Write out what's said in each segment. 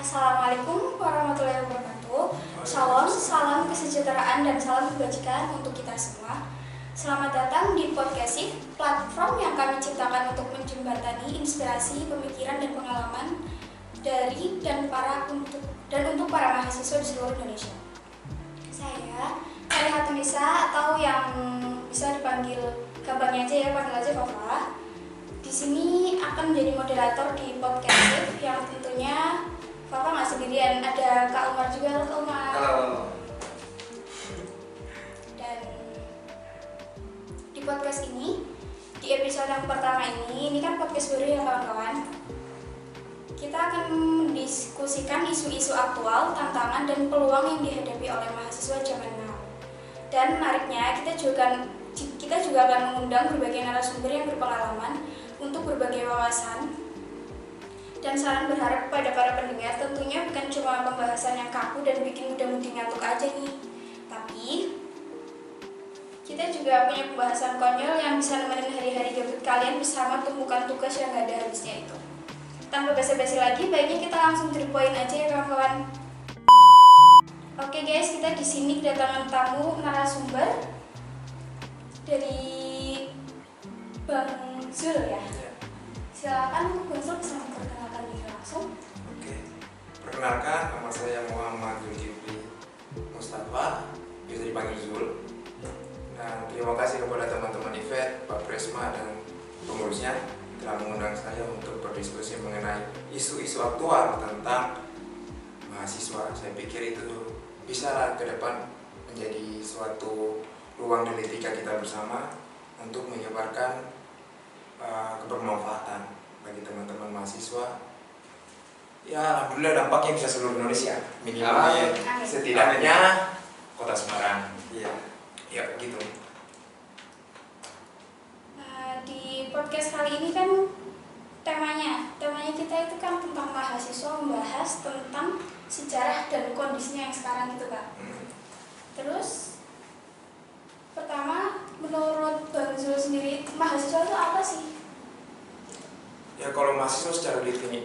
Assalamualaikum warahmatullahi wabarakatuh. Shalom, salam kesejahteraan dan salam kebajikan untuk kita semua. Selamat datang di Podcast, platform yang kami ciptakan untuk menjembatani inspirasi, pemikiran dan pengalaman dari dan untuk para mahasiswa di seluruh Indonesia. Saya Kari Hatunisa atau yang bisa dipanggil gampangnya aja ya, panggil aja Fafa. Di sini akan menjadi moderator di podcast yang tentunya Fafa nggak sendirian, ada Kak Umar juga. Halo Kak Umar. Halo. Dan di podcast ini, di episode yang pertama ini kan podcast baru ya kawan-kawan. Kita akan mendiskusikan isu-isu aktual, tantangan dan peluang yang dihadapi oleh mahasiswa zaman now. Dan menariknya kita juga akan mengundang berbagai narasumber yang berpengalaman untuk berbagai wawasan dan saran berharap kepada para pendengar. Tentunya bukan cuma pembahasan yang kaku dan bikin mudah-mudi ngantuk aja nih, tapi kita juga punya pembahasan konyol yang bisa nemenin hari-hari gabut kalian bersama tumpukan tugas yang gak ada habisnya itu. Tanpa basa-basi lagi, baiknya kita langsung to the point aja ya kawan-kawan. Oke guys, kita di sini kedatangan tamu narasumber dari Bang Zul ya. Silakan Bang Zul bisa memperkenalkan diri langsung. Oke. Perkenalkan, nama saya Muhammad Zulkifli Mustafa, bisa dipanggil Zul. Dan terima kasih kepada teman-teman IFED, Pak Presma dan pengurusnya telah mengundang saya untuk berdiskusi mengenai isu-isu aktual tentang mahasiswa. Saya pikir itu bisa ke depan menjadi suatu ruang dan etika kita bersama untuk menyebarkan kebermanfaatan bagi teman-teman mahasiswa. Ya, alhamdulillah dampaknya bisa seluruh Indonesia, minimal setidaknya Kota Semarang. Iya, ya gitu. Di podcast kali ini kan temanya kita itu kan tentang mahasiswa, membahas tentang sejarah dan kondisinya yang sekarang gitu Kak. Terus pertama, menurut Bang Zul sendiri, mahasiswa itu apa sih? Ya, kalau mahasiswa secara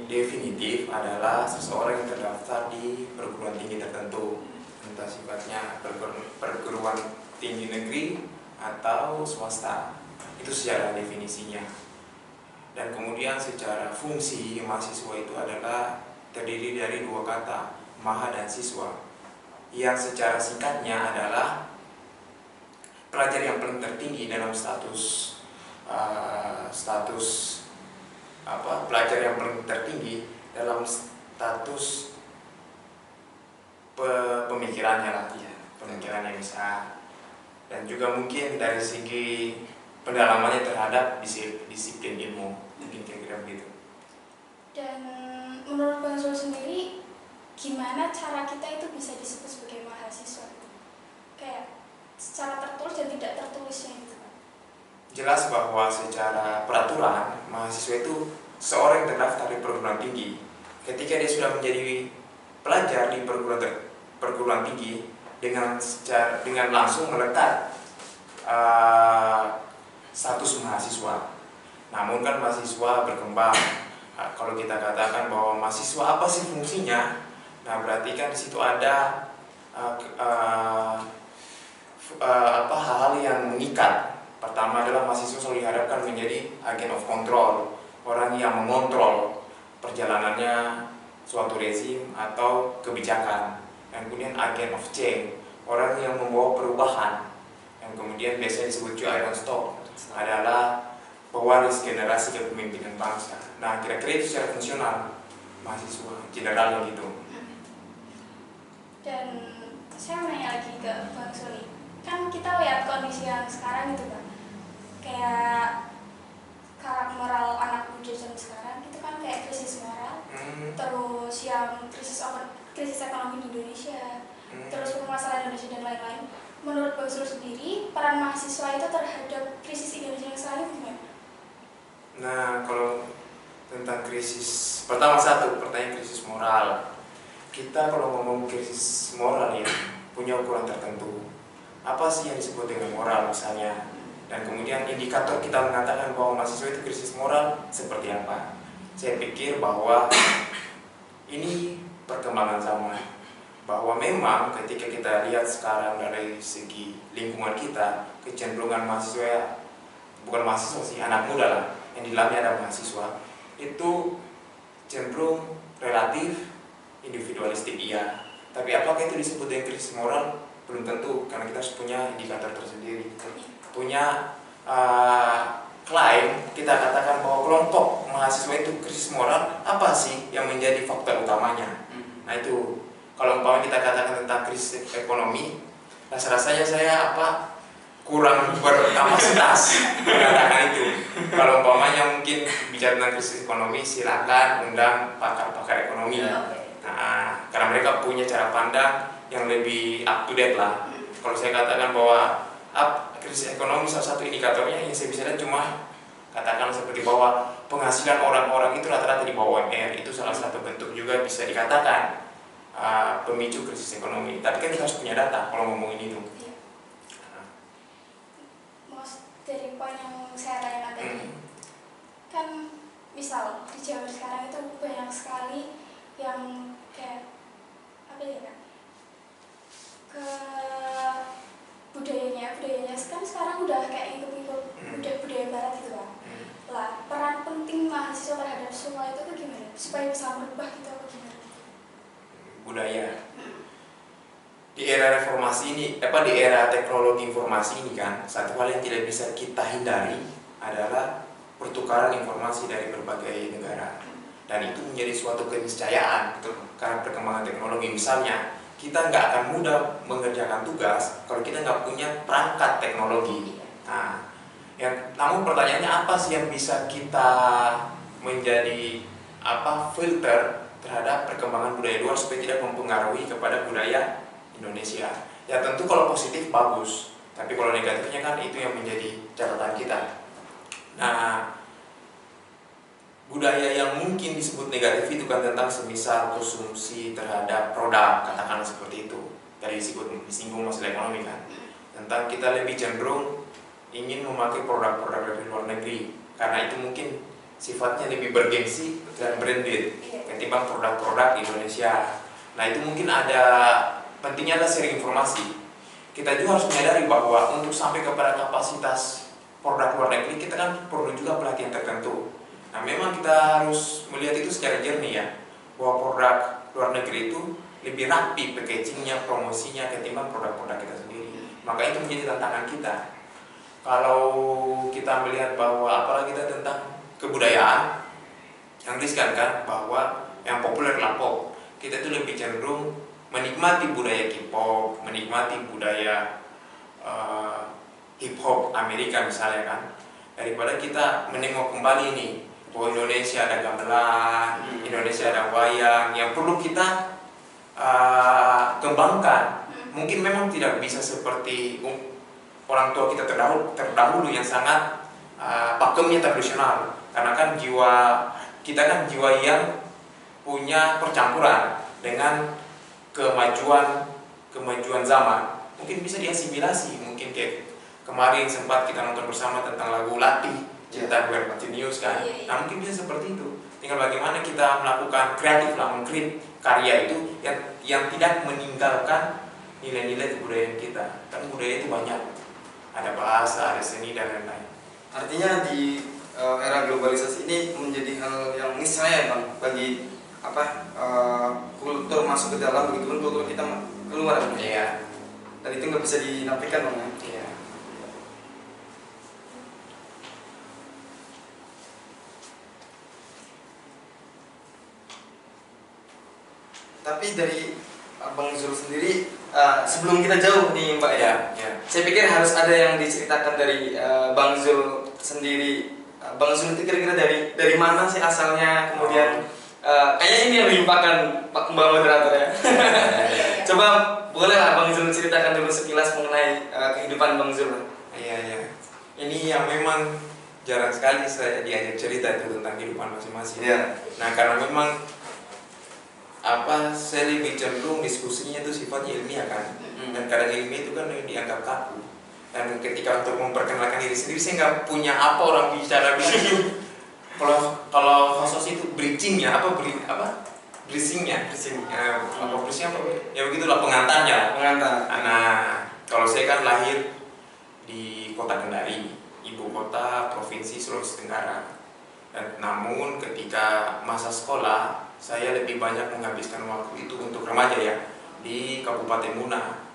definitif adalah seseorang yang terdaftar di perguruan tinggi tertentu, entah sifatnya perguruan tinggi negeri atau swasta. Itu secara definisinya. Dan kemudian secara fungsi mahasiswa itu adalah terdiri dari dua kata, maha dan siswa, yang secara singkatnya adalah pelajar yang paling tertinggi dalam pelajar yang paling tertinggi dalam status pemikirannya lah, ya, pemikirannya bisa, dan juga mungkin dari segi pendalamannya terhadap disiplin ilmu, mungkin kira-kira begitu. Dan menurut Bang Zul sendiri, gimana cara kita itu bisa disebut sebagai mahasiswa? Kayak secara tertulis dan tidak tertulisnya gitu Pak. Jelas bahwa secara peraturan mahasiswa itu seorang yang terdaftar di perguruan tinggi. Ketika dia sudah menjadi pelajar di perguruan tinggi, dengan langsung melekat status mahasiswa. Namun kan mahasiswa berkembang. Kalau kita katakan bahwa mahasiswa apa sih fungsinya? Nah, berarti kan di situ ada hal-hal yang mengikat. Pertama adalah mahasiswa selalu diharapkan menjadi agent of control, orang yang mengontrol perjalanannya suatu rezim atau kebijakan. Dan kemudian agent of change, orang yang membawa perubahan. Yang kemudian biasanya disebut Iron Stock, adalah pewaris generasi kepemimpinan bangsa. Nah, kira-kira itu secara fungsional mahasiswa generalnya gitu. Dan saya mau nanya lagi ke Bang Zul, kan kita lihat kondisi yang sekarang gitu Pak, kayak karakter moral anak muda zaman sekarang itu kan kayak krisis moral, terus yang krisis ekonomi di Indonesia, terus permasalahan Indonesia dan lain-lain. Menurut Bang Zul sendiri, peran mahasiswa itu terhadap krisis Indonesia yang sekarang itu gimana? Nah, kalau tentang krisis, pertanyaan krisis moral. Kita kalau ngomong krisis moral ya, punya ukuran tertentu. Apa sih yang disebut dengan moral misalnya? Dan kemudian indikator kita mengatakan bahwa mahasiswa itu krisis moral seperti apa? Saya pikir bahwa ini perkembangan zaman. Bahwa memang ketika kita lihat sekarang dari segi lingkungan kita, kecenderungan mahasiswa, bukan mahasiswa sih, anak muda lah, yang di dalamnya ada mahasiswa, itu cenderung relatif individualistik, iya. Tapi apakah itu disebut dengan krisis moral? Belum tentu, karena kita harus punya indikator tersendiri. Punya klaim, kita katakan bahwa kelompok mahasiswa itu krisis moral, apa sih yang menjadi faktor utamanya? Nah itu, kalau umpamanya kita katakan tentang krisis ekonomi, rasa-rasanya saya kurang berkapasitas mengatakan itu. Kalau umpamanya mungkin bicara tentang krisis ekonomi, silakan undang pakar-pakar ekonomi. Nah, karena mereka punya cara pandang yang lebih up to date lah. Kalau saya katakan bahwa krisis ekonomi salah satu indikatornya yang saya bisa lihat cuma katakan seperti bahwa penghasilan orang-orang itu rata-rata di bawah UMR, itu salah satu bentuk juga bisa dikatakan pemicu krisis ekonomi. Tapi kan kita harus punya data kalau ngomongin itu. Dari poin yang saya tanyakan tadi, kan misal di Jawa sekarang itu banyak sekali yang kayak ke budayanya kan sekarang udah kayak ikut budaya barat gitu kan. Lah peran penting mahasiswa terhadap semua itu tuh gimana supaya bisa merubah gitu apa gimana? Budaya. Di era reformasi ini, di era teknologi informasi ini kan, satu hal yang tidak bisa kita hindari adalah pertukaran informasi dari berbagai negara. Dan itu menjadi suatu keniscayaan karena perkembangan teknologi. Misalnya, kita nggak akan mudah mengerjakan tugas kalau kita nggak punya perangkat teknologi. Nah, namun pertanyaannya apa sih yang bisa kita menjadi filter terhadap perkembangan budaya luar supaya tidak mempengaruhi kepada budaya Indonesia? Ya tentu kalau positif bagus, tapi kalau negatifnya kan itu yang menjadi catatan kita. Nah, budaya yang mungkin disebut negatif itu kan tentang semisal konsumsi terhadap produk, katakanlah seperti itu. Tadi disinggung masalah ekonomi kan, tentang kita lebih cenderung ingin memakai produk-produk dari luar negeri karena itu mungkin sifatnya lebih bergengsi dan branded ketimbang produk-produk Indonesia. Nah itu mungkin ada pentingnya adalah sharing informasi. Kita juga harus menyadari bahwa untuk sampai kepada kapasitas produk luar negeri kita kan perlu juga pelatihan tertentu. Nah memang kita harus melihat itu secara jernih ya, bahwa produk luar negeri itu lebih rapi packagingnya, promosinya ketimbang produk-produk kita sendiri. Maka itu menjadi tantangan kita. Kalau kita melihat bahwa apalagi kita tentang kebudayaan, yang riskan kan bahwa yang populer lah pop, kita itu lebih cenderung menikmati budaya K-pop, menikmati budaya hip hop Amerika misalnya kan, daripada kita menengok kembali ini bahwa Indonesia ada gamelan, Indonesia ada wayang yang perlu kita kembangkan. Mungkin memang tidak bisa seperti orang tua kita terdahulu yang sangat pakemnya tradisional, karena kan jiwa kita kan jiwa yang punya percampuran dengan kemajuan zaman. Mungkin bisa diasimilasi, mungkin kayak kemarin sempat kita nonton bersama tentang lagu Latih Cinta Gue Continuous kan. Nah mungkin bisa seperti itu. Tinggal bagaimana kita melakukan kreatif lah, mengkreat karya itu yang tidak meninggalkan nilai-nilai kebudayaan kita. Kan budaya itu banyak, ada bahasa, ada seni dan lain-lain. Artinya di era globalisasi ini menjadi hal yang niscaya bang bagi kultur masuk ke dalam, begitu pun kultur kita keluar. Iya. Dan itu nggak bisa dinafikan bang. Iya. Tapi dari Bang Zul sendiri, sebelum kita jauh nih Mbak ya, saya pikir harus ada yang diceritakan dari Bang Zul sendiri. Bang Zul itu kira-kira dari mana sih asalnya, kemudian kayaknya ini yang dilupakan Mbak moderator ya. Coba bolehlah Bang Zul ceritakan dulu sekilas mengenai kehidupan Bang Zul. Iya. Ini yang memang jarang sekali saya diajak cerita itu tentang kehidupan masing-masing. Iya. Nah karena memang saya lebih cenderung diskusinya itu sifatnya ilmiah kan, dan kadang ilmiah itu kan dianggap kaku. Dan ketika untuk memperkenalkan diri sendiri saya nggak punya apa orang bicara begitu. Kalau khusus itu bridgingnya briefingnya, apa briefing apa? Ya begitulah pengantarnya. Nah, kalau saya kan lahir di Kota Kendari, ibu kota provinsi Sulawesi Tenggara. Namun ketika masa sekolah, saya lebih banyak menghabiskan waktu itu untuk remaja ya di Kabupaten Muna.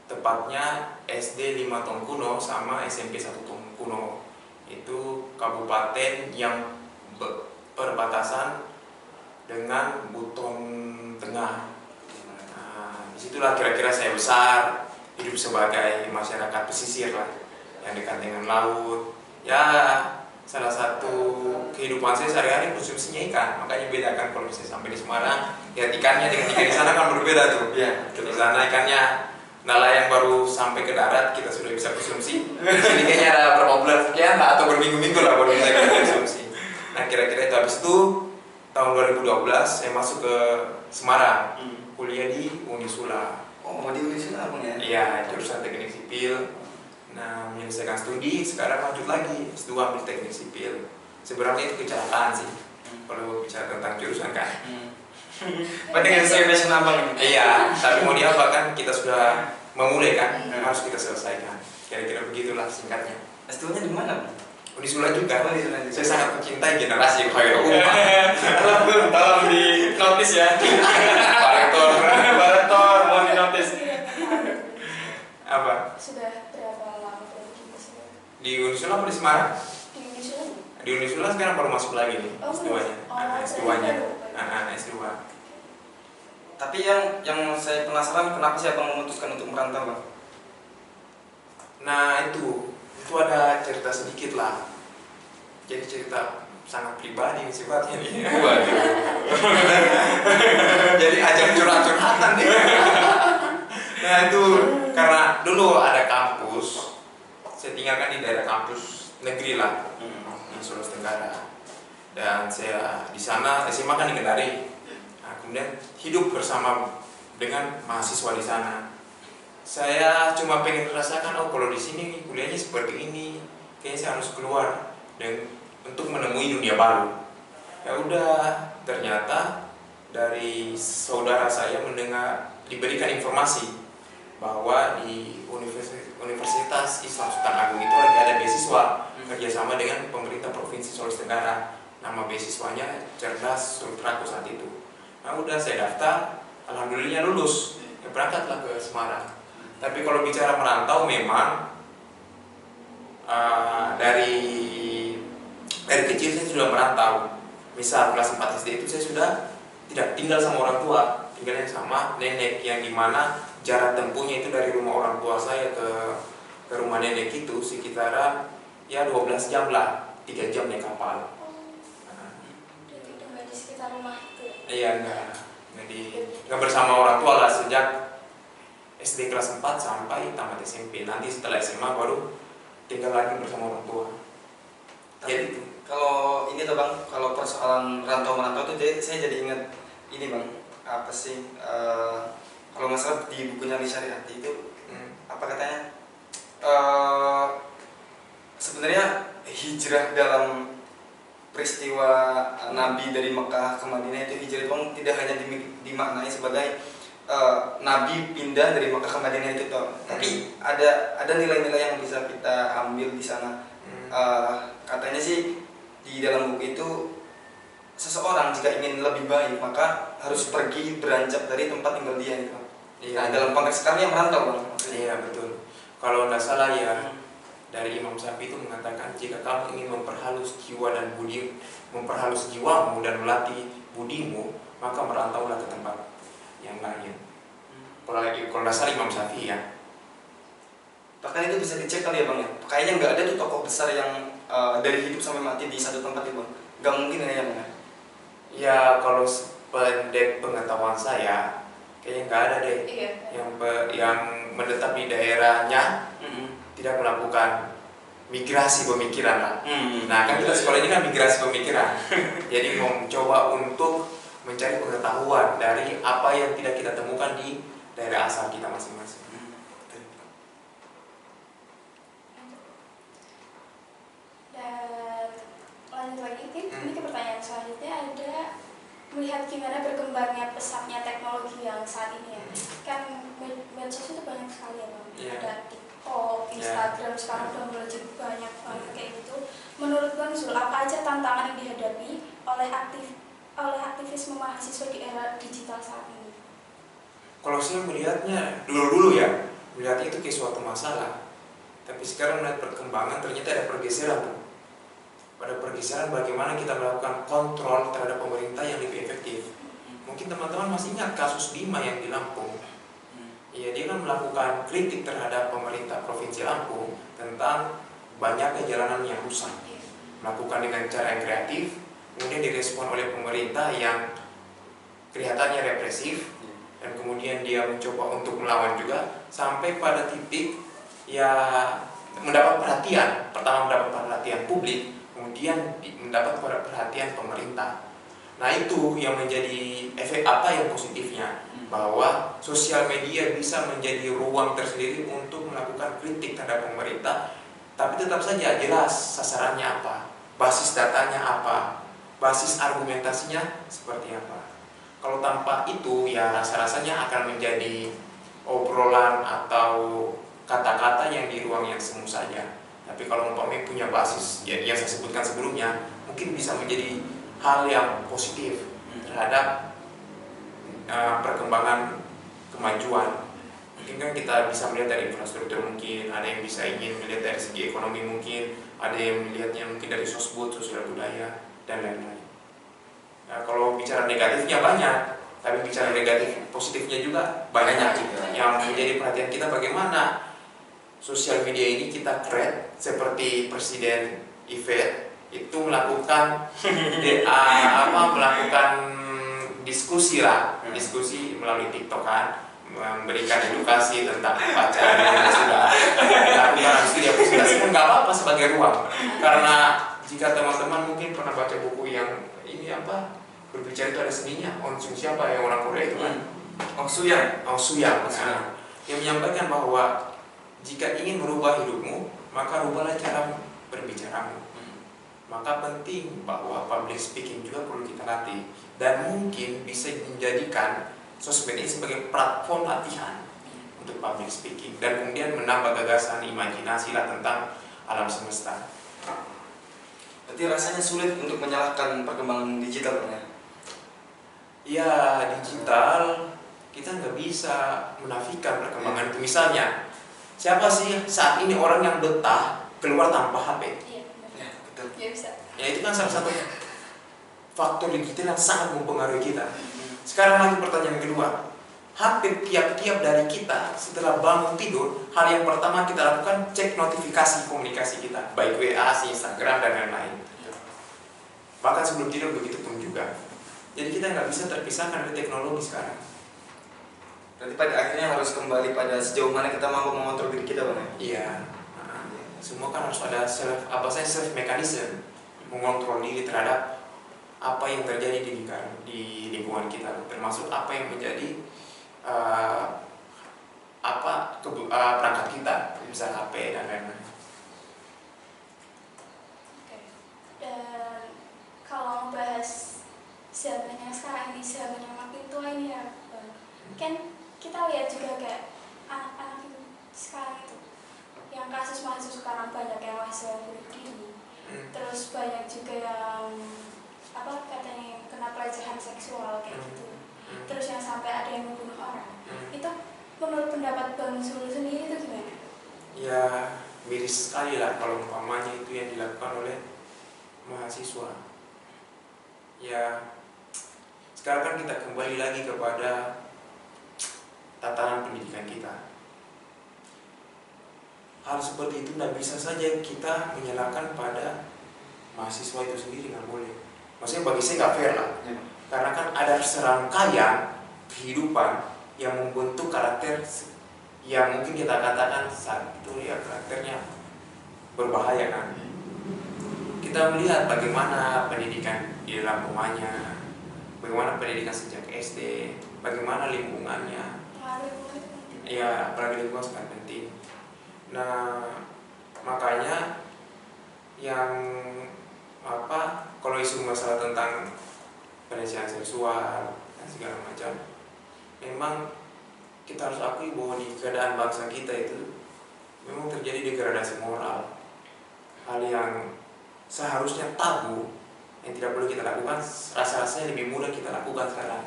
Tepatnya SD 5 Tongkuno sama SMP 1 Tongkuno. Itu kabupaten yang perbatasan dengan Buton Tengah. Nah, disitulah kira-kira saya besar, hidup sebagai masyarakat pesisir lah, yang dekat dengan laut. Ya, salah satu kehidupan saya sehari-hari konsumsinya ikan. Makanya beda kan kalau misalnya sampai di Semarang, ya ikannya dengan ikan di sana kan berbeda tuh. Ya, di sana ikannya nelayan baru sampai ke darat kita sudah bisa konsumsi. Di sini kayaknya ada berapa bulan sekian lah, atau berminggu-minggu lah baru bisa kita konsumsi. Nah, kira-kira itu habis itu tahun 2012 saya masuk ke Semarang, kuliah di Unisula. Oh, mau di Unisula Bang ya? Iya, jurusan teknik sipil. Nah, menyelesaikan studi, sekarang lanjut lagi S2 ambil teknik sipil. Sebenarnya itu kecelakaan sih, kalau bicara tentang jurusan kan. Berarti kan saya passion Abang ini? Iya, tapi mau diapa kan kita sudah memulai kan, harus kita selesaikan. Kira-kira begitulah singkatnya. S2-nya di mana Bang? Unisula juga. Unisula juga. Saya sangat mencintai generasi Khairul Ummah. Kalau belum tolong di notis ya. Barator, mau di notis. Apa? Sudah berapa lama kita sudah? Di Unisula apa di Semarang? Di Indonesia? Di Unisula sekarang baru masuk lagi nih, Oh, S2-nya. S2-nya. S2. Tapi yang saya penasaran kenapa sih Abang memutuskan untuk merantau Bang? Nah itu ada cerita sedikit lah. Jadi cerita sangat pribadi sifatnya nih. Waduh. Jadi ajang curhat-curhatan nih. Nah itu karena dulu ada kampus, saya tinggalkan di daerah kampus negeri lah di Sulawesi Tenggara. Dan saya di sana SMA kan di Kendari. Nah, kemudian hidup bersama dengan mahasiswa di sana. Saya cuma pengen merasakan, oh kalau di sini kuliahnya seperti ini, kayaknya saya harus keluar dan untuk menemui dunia baru. Ya udah, ternyata dari saudara saya mendengar diberikan informasi bahwa di Universitas Islam Sultan Agung itu lagi ada beasiswa kerjasama dengan pemerintah provinsi Sulawesi Tenggara. Nama beasiswanya Cerdas Sultraku saat itu. Nah udah saya daftar, alhamdulillah lulus, ya berangkatlah ke Semarang. Tapi kalau bicara merantau memang dari kecil saya sudah merantau. Misal kelas 4 SD itu saya sudah tidak tinggal sama orang tua, tinggalnya sama nenek, yang dimana jarak tempuhnya itu dari rumah orang tua saya ke rumah nenek itu sekitar ya 12 jam lah, 3 jam naik kapal. Jadi itu nggak di sekitar rumah itu? Iya, nggak bersama orang tua lah sejak SD kelas 4 sampai tamat SMP. Nanti setelah SMA baru tinggal lagi bersama orang tua. Jadi kalau ini tuh Bang, kalau persoalan rantau-merantau itu saya jadi ingat ini Bang, apa sih kalau nggak salah di bukunya Li Syariati itu apa katanya, sebenarnya hijrah dalam peristiwa Nabi dari Mekah ke Madinah itu hijrah itu Bang tidak hanya dimaknai sebagai Nabi pindah dari Mekah ke Madinah itu toh, tapi ada nilai-nilai yang bisa kita ambil di sana. Katanya sih di dalam buku itu seseorang jika ingin lebih baik maka harus pergi beranjak dari tempat tinggal dia gitu. Iya. Nah dalam konteks kami yang merantau Bang. Iya betul. Kalau tidak salah ya dari Imam Syafi'i itu mengatakan jika kamu ingin memperhalus jiwa dan budi, memperhalus jiwamu dan melatih budimu, maka merantaulah ke tempat yang lain. Kalau tidak salah Imam Syafi'i ya. Bahkan itu bisa dicek kali ya Bang ya. Kayaknya nggak ada tuh tokoh besar yang dari hidup sampai mati di satu tempat itu Bang. Nggak mungkin kayaknya Bang. Ya kalau sependek pengetahuan saya kayaknya nggak ada deh. Iya. Yang menetap di daerahnya tidak melakukan migrasi pemikiran lah. Nah kan kita sekolah ini kan migrasi pemikiran. Jadi mencoba untuk mencari pengetahuan dari apa yang tidak kita temukan di daerah asal kita masing-masing. Dan lanjut lagi, ini ke pertanyaan selanjutnya ada melihat gimana berkembang Instagram sekarang udah mulai banyak banget kayak gitu. Menurut Bang Zul, apa aja tantangan yang dihadapi oleh aktivisme mahasiswa di era digital saat ini? Kalau saya melihatnya dulu ya, melihatnya itu kayak suatu masalah. Tapi sekarang melihat perkembangan ternyata ada pergeseran tuh. Pada pergeseran bagaimana kita melakukan kontrol terhadap pemerintah yang lebih efektif. Mungkin teman-teman masih ingat kasus Bima yang di Lampung. Ya, dia kan melakukan kritik terhadap pemerintah Provinsi Lampung tentang banyaknya jalanan yang rusak. Melakukan dengan cara yang kreatif, kemudian direspon oleh pemerintah yang kelihatannya represif, dan kemudian dia mencoba untuk melawan juga, sampai pada titik ya mendapat perhatian. Pertama mendapat perhatian publik, kemudian mendapat perhatian pemerintah. Nah, itu yang menjadi efek apa yang positifnya, bahwa sosial media bisa menjadi ruang tersendiri untuk melakukan kritik terhadap pemerintah, tapi tetap saja jelas sasarannya apa, basis datanya apa, basis argumentasinya seperti apa. Kalau tanpa itu ya rasa-rasanya akan menjadi obrolan atau kata-kata yang di ruang yang semu saja. Tapi kalau umpamanya punya basis yang saya sebutkan sebelumnya, mungkin bisa menjadi hal yang positif terhadap perkembangan kemajuan. Mungkin kan kita bisa melihat dari infrastruktur, mungkin ada yang bisa ingin melihat dari segi ekonomi, mungkin ada yang melihatnya mungkin dari sosbud, sosial budaya, dan lain-lain. Nah, kalau bicara negatifnya banyak, tapi bicara negatif positifnya juga banyak. Yang menjadi perhatian kita bagaimana sosial media ini kita create, seperti Presiden Yvette itu melakukan melakukan diskusi melalui TikTok kan, memberikan edukasi tentang pacaran yang sudah lakukan studi aplikasi kan nggak apa-apa sebagai ruang, karena jika teman-teman mungkin pernah baca buku yang ini berbicara itu ada seninya, siapa yang orang Korea itu kan, Suyang, yang menyampaikan bahwa jika ingin merubah hidupmu, maka rubahlah cara berbicaramu. Maka penting bahwa public speaking juga perlu kita latih, dan mungkin bisa menjadikan sosmed ini sebagai platform latihan untuk public speaking, dan kemudian menambah gagasan imajinasi lah tentang alam semesta. Berarti rasanya sulit untuk menyalahkan perkembangan digital ya? Ya, digital kita nggak bisa menafikan perkembangan itu. Misalnya, siapa sih saat ini orang yang betah keluar tanpa HP? Ya bisa. Ya itu kan salah satu faktor digital yang sangat mempengaruhi kita. Sekarang lagi pertanyaan kedua, hampir tiap-tiap dari kita setelah bangun tidur, hal yang pertama kita lakukan cek notifikasi komunikasi kita, baik WA, Instagram, dan lain-lain. Bahkan sebelum tidur begitu pun juga. Jadi kita nggak bisa terpisahkan dari teknologi sekarang. Berarti pada akhirnya harus kembali pada sejauh mana kita mampu mengontrol diri kita, Bang? Iya. Semua kan harus ada self mechanism, mengontrol diri terhadap apa yang terjadi di lingkungan kita, termasuk apa yang menjadi perangkat kita, misal HP dan lain-lain. Oke. Dan kalau membahas zaman yang sekarang ini, zaman yang makin tua ini ya, kan kita lihat juga kayak anak-anak itu sekarang itu, yang kasus mahasiswa sekarang banyak yang mahasiswa bunuh diri, terus banyak juga yang katanya kena pelecehan seksual kayak gitu, terus yang sampai ada yang membunuh orang. Itu menurut pendapat Bang Zul sendiri itu gimana? Ya miris sekali lah kalau umpamanya itu yang dilakukan oleh mahasiswa. Ya sekarang kan kita kembali lagi kepada tatanan pendidikan kita. Hal seperti itu tidak bisa saja kita menyalahkan pada mahasiswa itu sendiri, nggak boleh. Maksudnya bagi saya nggak fair lah, karena kan ada serangkaian kehidupan yang membentuk karakter yang mungkin kita katakan saat itu ya karakternya berbahaya kan. Kita melihat bagaimana pendidikan di dalam rumahnya, bagaimana pendidikan sejak SD, bagaimana lingkungannya. Ya, apalagi lingkungan sangat penting. Nah, makanya yang kalau isu masalah tentang pelecehan seksual dan segala macam, memang kita harus akui bahwa di keadaan bangsa kita itu memang terjadi degradasi moral. Hal yang seharusnya tabu, yang tidak boleh kita lakukan, rasa-rasanya lebih mudah kita lakukan sekarang.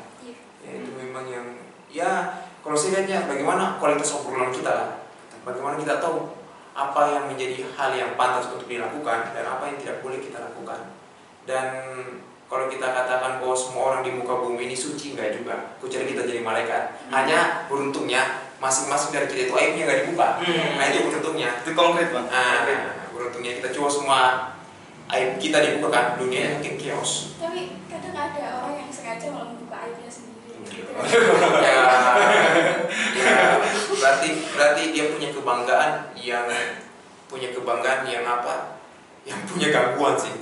Ya, itu memang yang, ya kalau saya lihatnya bagaimana kualitas obrolan kita lah. Bagaimana kita tahu apa yang menjadi hal yang pantas untuk dilakukan dan apa yang tidak boleh kita lakukan. Dan kalau kita katakan bahwa semua orang di muka bumi ini suci, enggak juga. Kecuali kita jadi malaikat. Hanya beruntungnya masing-masing dari kita itu aibnya nggak dibuka. Nah itu beruntungnya. Itu konkret bang. Beruntungnya kita coba semua aib kita dibuka kan, dunia mungkin chaos. Tapi kadang ada orang yang sengaja malah membuka aibnya sendiri. Gitu. ya berarti dia punya kebanggaan yang apa? Yang punya gangguan sih.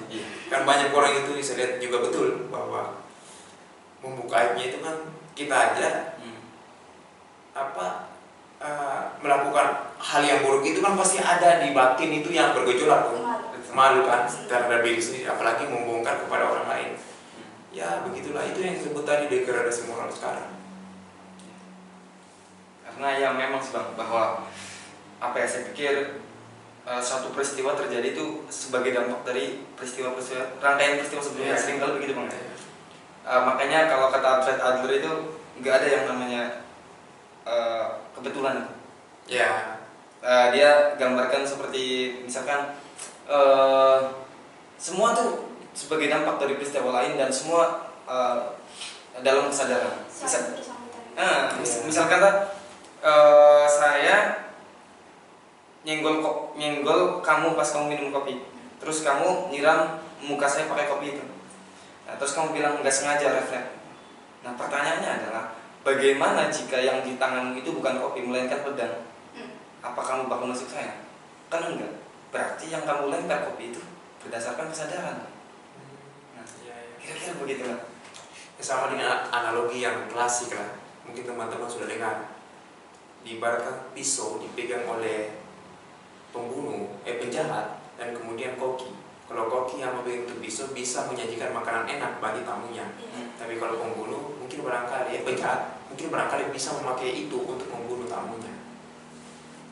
Kan banyak orang itu bisa lihat juga betul bahwa membuka aibnya itu kan kita aja melakukan hal yang buruk itu kan pasti ada di batin itu yang bergejolak tuh. Malu kan terhadap diri sendiri, apalagi membongkar kepada orang lain. Ya begitulah, itu yang disebut tadi degradasi moral sekarang. Karena ya memang sih bang, bahwa apa ya, saya pikir suatu peristiwa terjadi itu sebagai dampak dari peristiwa-peristiwa, rangkaian peristiwa sebelumnya, sering kali begitu bang. Makanya kalau kata Alfred Adler itu nggak ada yang namanya kebetulan. Ya. Dia gambarkan seperti misalkan semua tuh sebagai dampak dari peristiwa lain dan semua dalam kesadaran. Misalkan saya nyenggol kamu pas kamu minum kopi, terus kamu nyiram muka saya pakai kopi itu. Nah, terus kamu bilang nggak sengaja, refleks. Nah pertanyaannya adalah bagaimana jika yang di tanganmu itu bukan kopi melainkan pedang? Apa kamu bakal masuk saya? Kan enggak. Berarti yang kamu lempar kopi itu berdasarkan kesadaran. Nah, kira-kira begitu lah. Sama dengan analogi yang klasik lah. Mungkin teman-teman sudah dengar. Diibaratkan pisau dipegang oleh penjahat dan kemudian koki. Kalau koki yang memegang itu bisa menyajikan makanan enak bagi tamunya. Tapi kalau pembunuh mungkin barangkali penjahat mungkin barangkali bisa memakai itu untuk membunuh tamunya.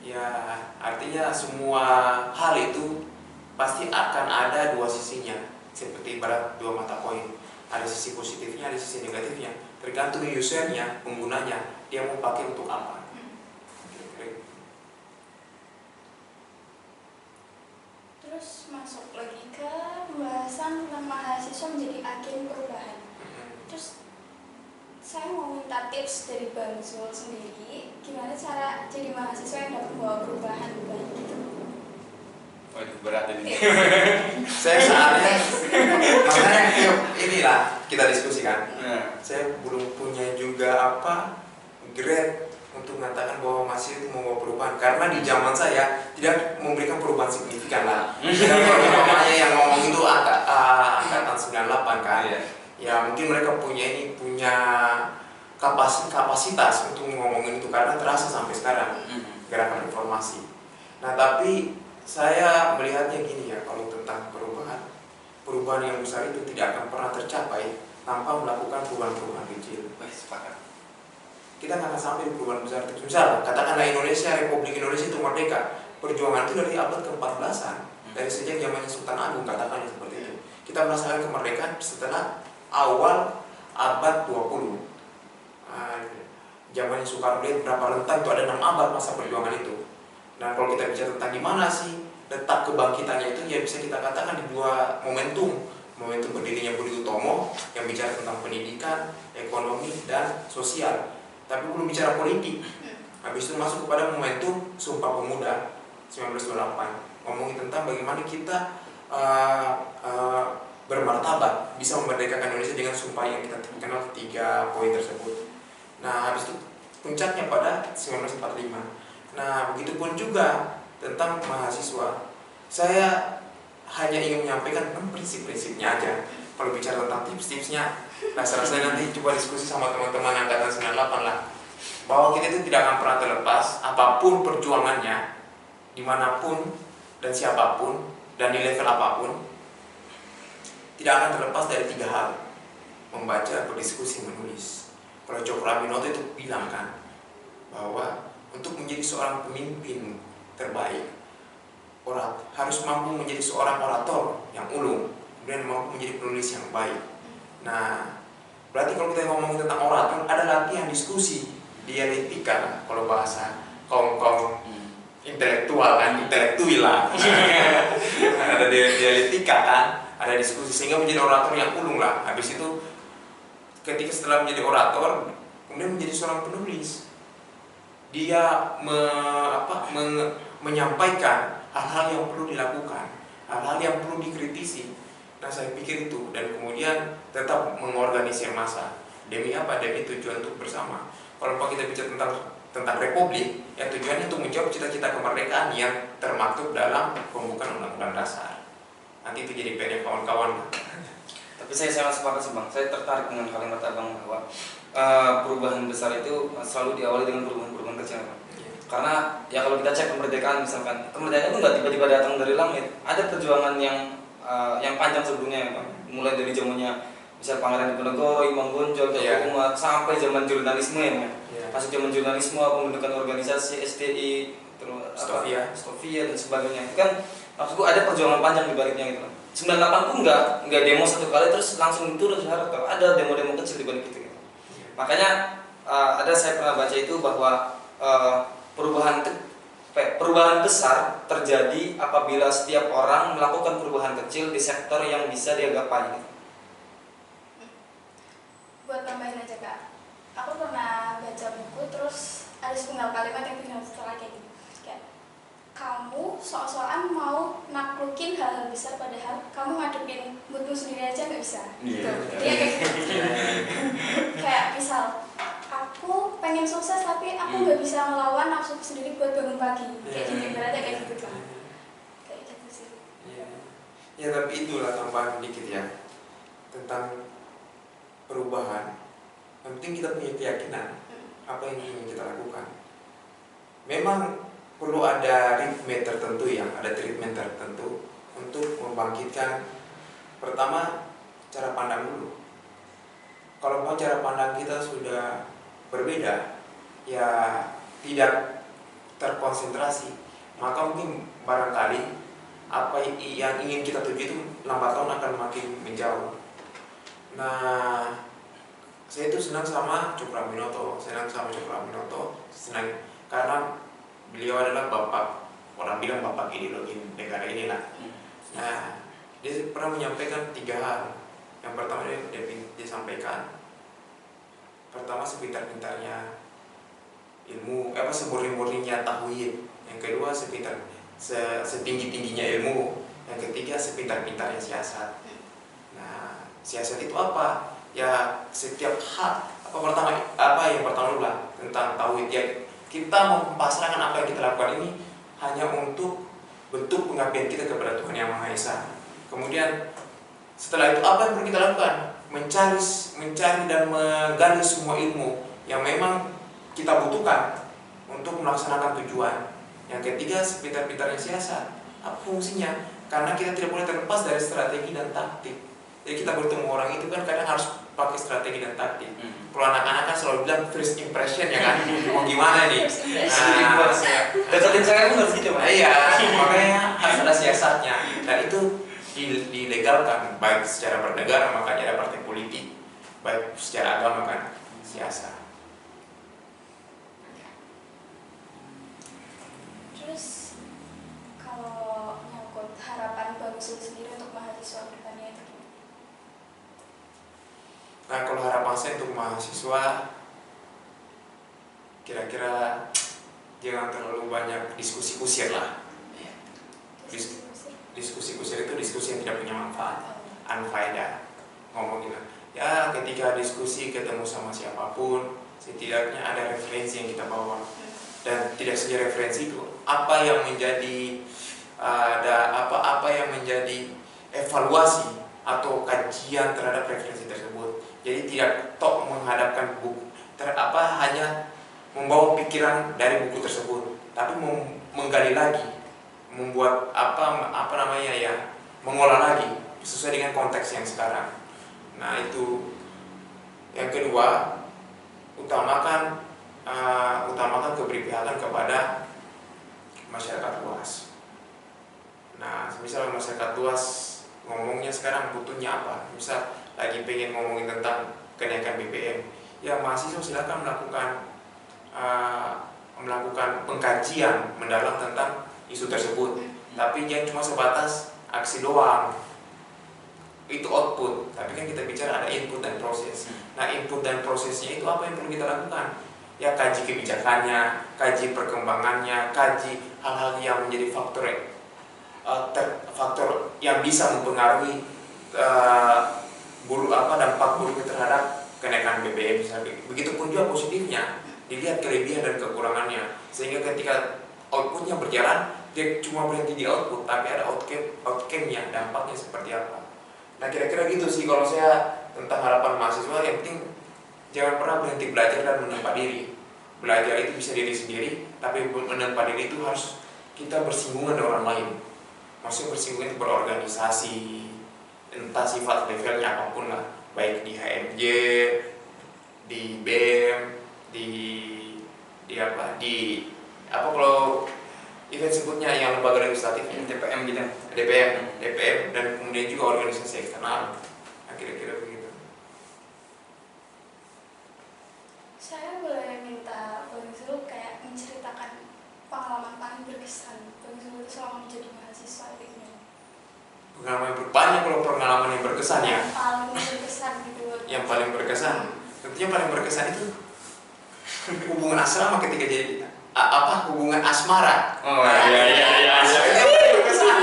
Ya artinya semua hal itu pasti akan ada dua sisinya, seperti ibarat dua mata koin. Ada sisi positifnya, ada sisi negatifnya. Tergantung usernya, penggunanya, dia mau pakai untuk apa. Terus masuk lagi ke pembahasan tentang mahasiswa menjadi agen perubahan. Terus saya mau minta tips dari Bang Zul sendiri, gimana cara jadi mahasiswa yang dapat membawa perubahan baik gitu. Waduh, berat ini. Saya saatnya makanya inilah kita diskusikan. Saya belum punya juga grade untuk mengatakan bahwa mahasiswa itu membawa perubahan, karena di zaman saya tidak memberikan perubahan signifikan lah. Dan kalau yang ngomong itu angkatan 98 kan. Ya mungkin mereka punya kapasitas untuk ngomongin itu karena terasa sampai sekarang gerakan reformasi. Nah tapi saya melihatnya gini ya, kalau tentang perubahan yang besar itu tidak akan pernah tercapai tanpa melakukan perubahan-perubahan kecil. Sepakat. Kita nggak akan sampai di perubahan besar. Misal katakanlah Republik Indonesia itu merdeka, perjuangan itu dari abad ke-14an, dari sejak zamannya Sultan Agung, katakanlah seperti itu. Kita merasakan kemerdekaan setelah awal abad 20. Zamannya Soekarno, berapa rentang itu, ada 6 abad masa perjuangan itu. Nah kalau kita bicara tentang gimana sih letak kebangkitannya itu, ya bisa kita katakan di dua momentum berdirinya Budi Utomo yang bicara tentang pendidikan, ekonomi, dan sosial, tapi belum bicara politik. Habis itu masuk kepada momentum Sumpah Pemuda 1928, ngomongin tentang bagaimana kita bermartabat, bisa memerdekakan Indonesia dengan sumpah yang kita kenal 3 poin tersebut. Nah habis itu puncaknya pada 1945. Nah begitupun juga tentang mahasiswa. Saya hanya ingin menyampaikan prinsip-prinsipnya aja. Kalau bicara tentang tips-tipsnya, rasa-rasanya nanti coba diskusi sama teman-teman angkatan 98 lah. Bahwa kita itu tidak akan pernah terlepas, apapun perjuangannya, dimanapun dan siapapun dan di level apapun, tidak akan terlepas dari 3 hal: membaca, berdiskusi, menulis. Kalau Cokro Aminoto itu bilang kan bahwa untuk menjadi seorang pemimpin terbaik, harus mampu menjadi seorang orator yang ulung, kemudian mampu menjadi penulis yang baik. Nah, berarti kalau kita ngomong tentang orator, ada latihan diskusi, dialektika kalau bahasa kaum intelektual kan, intelektual lah. Ada dialektika kan, ada diskusi sehingga menjadi orator yang ulung lah. Habis itu ketika setelah menjadi orator, kemudian menjadi seorang penulis. Dia menyampaikan hal-hal yang perlu dilakukan, hal-hal yang perlu dikritisi. Nah, saya pikir itu, dan kemudian tetap mengorganisir massa. Demi apa? Demi tujuan untuk bersama. Kalau kita bicara tentang republik, ya tujuannya untuk menjawab cita-cita kemerdekaan yang termaktub dalam pembukaan Undang-Undang Dasar. Nanti itu jadi PR kawan-kawan. Tapi saya sangat sepakat sih Bang. Saya tertarik dengan kalimat Abang bahwa perubahan besar itu selalu diawali dengan perubahan kecil, Bang. Karena ya kalau kita cek kemerdekaan misalkan, kemerdekaan itu nggak tiba-tiba datang dari langit. Ada perjuangan yang panjang sebelumnya, Bang. Mulai dari zamannya misal Pangeran Diponegoro, Imam Bonjol, Tengku Umar, sampai zaman jurnalisme ya. Masuk zaman jurnalisme, pembentukan organisasi STI, terus Stovia dan sebagainya. Itu kan maksudku ada perjuangan panjang di baliknya gitu. 98 pun nggak demo satu kali terus langsung turun sehari, kalau ada demo-demo kecil di balik itu. Gitu. Makanya saya pernah baca itu bahwa perubahan besar terjadi apabila setiap orang melakukan perubahan kecil di sektor yang bisa dia gapai. Gitu. Buat tambahin aja Kak, aku pernah baca buku terus ada sepenggal kalimat yang bilang setelah kayak gini, kayak kamu soal-soalan mau naklukin hal-hal besar padahal kamu ngadepin moodmu sendiri aja nggak bisa. Gitu. Dia kayak gitu. Kayak misal aku pengen sukses tapi aku nggak bisa melawan nafsu sendiri buat bangun pagi. Kayak gitu, berarti kayak gitu kan. Kayak gitu sih. Ya tapi itulah tambahan dikit ya tentang perubahan. Yang penting kita punya keyakinan apa yang ingin kita lakukan. Memang perlu ada treatment tertentu untuk membangkitkan. Pertama, cara pandang dulu. Kalau mau cara pandang kita sudah berbeda, ya tidak terkonsentrasi, maka mungkin barangkali apa yang ingin kita tuju itu lambat laun akan makin menjauh. Nah, saya itu senang sama Cokroaminoto, senang karena beliau adalah orang bilang bapak ideologi negara inilah. Nah, dia pernah menyampaikan 3 hal. Yang pertama dia sampaikan, pertama sepintar-pintarnya ilmu, semurni-murninya tauhid. Yang kedua setinggi-tingginya ilmu. Yang ketiga sepintar-pintarnya siasat. Nah, siasat itu apa? Ya setiap hal. Yang pertama dulu lah tentang tauhid ya. Kita mempasrahkan apa yang kita lakukan ini hanya untuk bentuk pengabdian kita kepada Tuhan Yang Maha Esa. Kemudian setelah itu apa yang perlu kita lakukan? Mencari dan menggali semua ilmu yang memang kita butuhkan untuk melaksanakan tujuan. Yang ketiga, sepintar-pintarnya siasat. Apa fungsinya? Karena kita tidak boleh terlepas dari strategi dan taktik. Jadi kita bertemu orang itu kan kadang harus pakai strategi dan taktik. Kalau anak-anak kan selalu bilang first impression ya kan, mau gimana nih? Deketin saya pun harus gitu, Pak. Iya, makanya harus ada siasatnya. Dan itu dilegalkan baik secara bernegara, makanya ada partai politik, baik secara agama kan siasat. Terus kalau nyangkut harapan Bang Zul sendiri untuk mahasiswa depannya itu gimana? Nah, kalau harapan saya untuk mahasiswa, kira-kira jangan terlalu banyak diskusi kusir lah. Diskusi kusir itu diskusi yang tidak punya manfaat, unfaedah. Ngomong gitu. Ya, ketika diskusi ketemu sama siapapun, setidaknya ada referensi yang kita bawa. Dan tidak saja referensi itu, apa yang menjadi apa yang menjadi evaluasi atau kajian terhadap referensi tersebut. Jadi tidak menghadapkan buku hanya membawa pikiran dari buku tersebut, tapi menggali lagi, membuat mengolah lagi sesuai dengan konteks yang sekarang. Nah, itu yang kedua, utamakan keberpihakan kepada masyarakat luas. Nah, misal masyarakat luas ngomongnya sekarang butuhnya apa? Misal lagi pengen ngomongin tentang kenaikan BBM, ya mahasiswa silakan melakukan pengkajian mendalam tentang isu tersebut. Tapi jangan cuma sebatas aksi doang. Itu output, tapi kan kita bicara ada input dan proses. Nah, input dan prosesnya itu apa yang perlu kita lakukan? Ya, kaji kebijakannya, kaji perkembangannya, kaji hal-hal yang menjadi faktor yang bisa mempengaruhi dampak buruk terhadap kenaikan BBM misalnya. Begitupun juga positifnya, dilihat kelebihan dan kekurangannya, sehingga ketika outputnya berjalan, dia cuma berhenti di output, tapi ada outcome-nya, dampaknya seperti apa. Nah, kira-kira gitu sih kalau saya tentang harapan mahasiswa. Yang penting jangan pernah berhenti belajar dan menempa diri. Belajar itu bisa diri sendiri, tapi menempa diri itu harus kita bersinggungan dengan orang lain. Maksudnya bersinggungan itu berorganisasi, entah sifat levelnya apapun lah, baik di HMJ, di BEM, di kalau event sebutnya yang lembaga legislatif, DPM gitu. DPM dan kemudian juga organisasi eksternal. Nah, kira-kira begitu. Saya boleh minta Bang Zul kayak menceritakan pengalaman paling berkesan Bang Zul itu selama menjadi mahasiswa ini. Banyak kalau pengalaman yang berkesan ya. Yang paling berkesan gitu. Yang paling berkesan, tentunya paling berkesan itu hubungan asrama ketika jadi hubungan asmara. Oh iya. Itu paling berkesan.